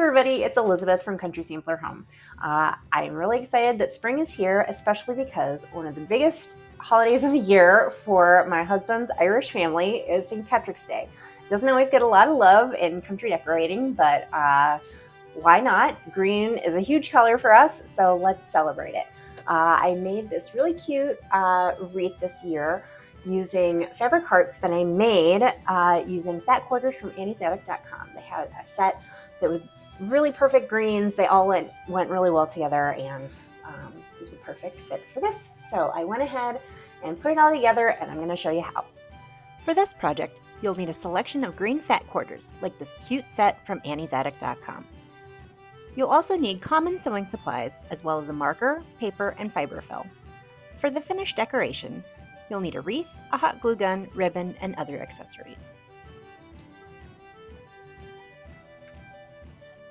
everybody, it's Elizabeth from Country Sampler Home. I'm really excited that spring is here, especially because one of the biggest holidays of the year for my husband's Irish family is St. Patrick's Day. It doesn't always get a lot of love in country decorating, but why not? Green is a huge color for us, so let's celebrate it. I made this really cute wreath this year using fabric hearts that I made using fat quarters from anniesaddict.com. They had a set that was really perfect greens. They all went really well together, and it was a perfect fit for this. So I went ahead and put it all together, and I'm going to show you how. For this project, you'll need a selection of green fat quarters, like this cute set from anniesaddict.com. You'll also need common sewing supplies, as well as a marker, paper, and fiberfill. For the finished decoration, you'll need a wreath, a hot glue gun, ribbon, and other accessories.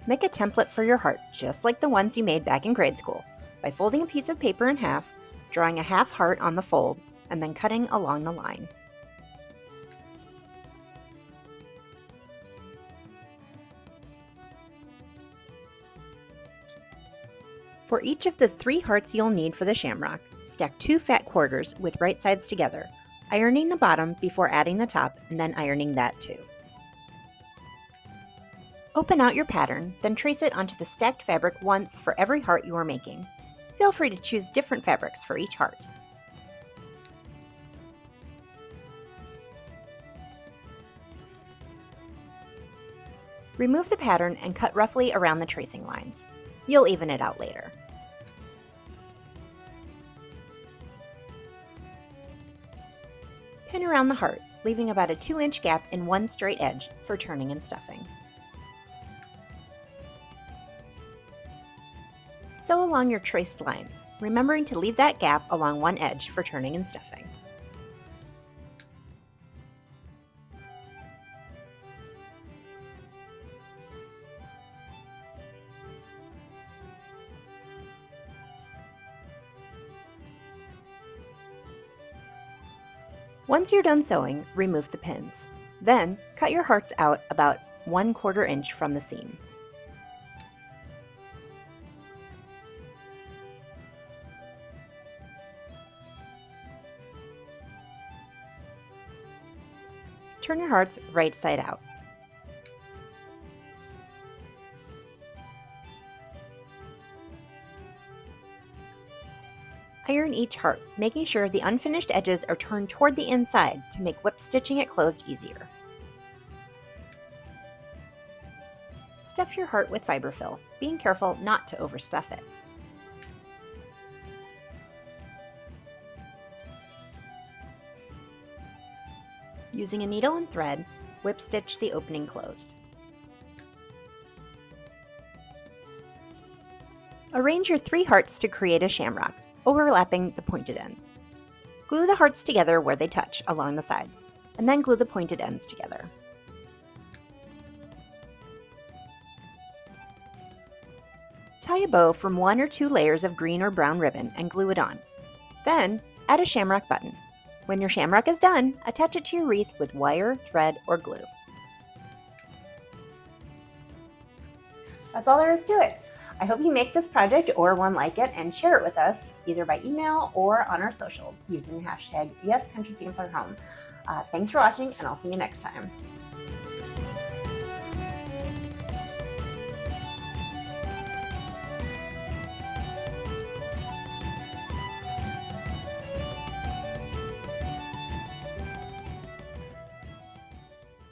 Make a template for your heart, just like the ones you made back in grade school, by folding a piece of paper in half, drawing a half heart on the fold, and then cutting along the line. For each of the 3 hearts you'll need for the shamrock, stack 2 fat quarters with right sides together, ironing the bottom before adding the top, and then ironing that too. Open out your pattern, then trace it onto the stacked fabric once for every heart you are making. Feel free to choose different fabrics for each heart. Remove the pattern and cut roughly around the tracing lines. You'll even it out later. Pin around the heart, leaving about a 2-inch gap in one straight edge for turning and stuffing. Sew along your traced lines, remembering to leave that gap along one edge for turning and stuffing. Once you're done sewing, remove the pins. Then, cut your hearts out about 1/4 inch from the seam. Turn your hearts right side out. Iron each heart, making sure the unfinished edges are turned toward the inside to make whip stitching it closed easier. Stuff your heart with fiberfill, being careful not to overstuff it. Using a needle and thread, whip stitch the opening closed. Arrange your 3 hearts to create a shamrock, overlapping the pointed ends. Glue the hearts together where they touch along the sides, and then glue the pointed ends together. Tie a bow from 1 or 2 layers of green or brown ribbon and glue it on. Then, add a shamrock button. When your shamrock is done, attach it to your wreath with wire, thread, or glue. That's all there is to it. I hope you make this project or one like it and share it with us either by email or on our socials using the hashtag YesCountrySamplerHome. Thanks for watching, and I'll see you next time.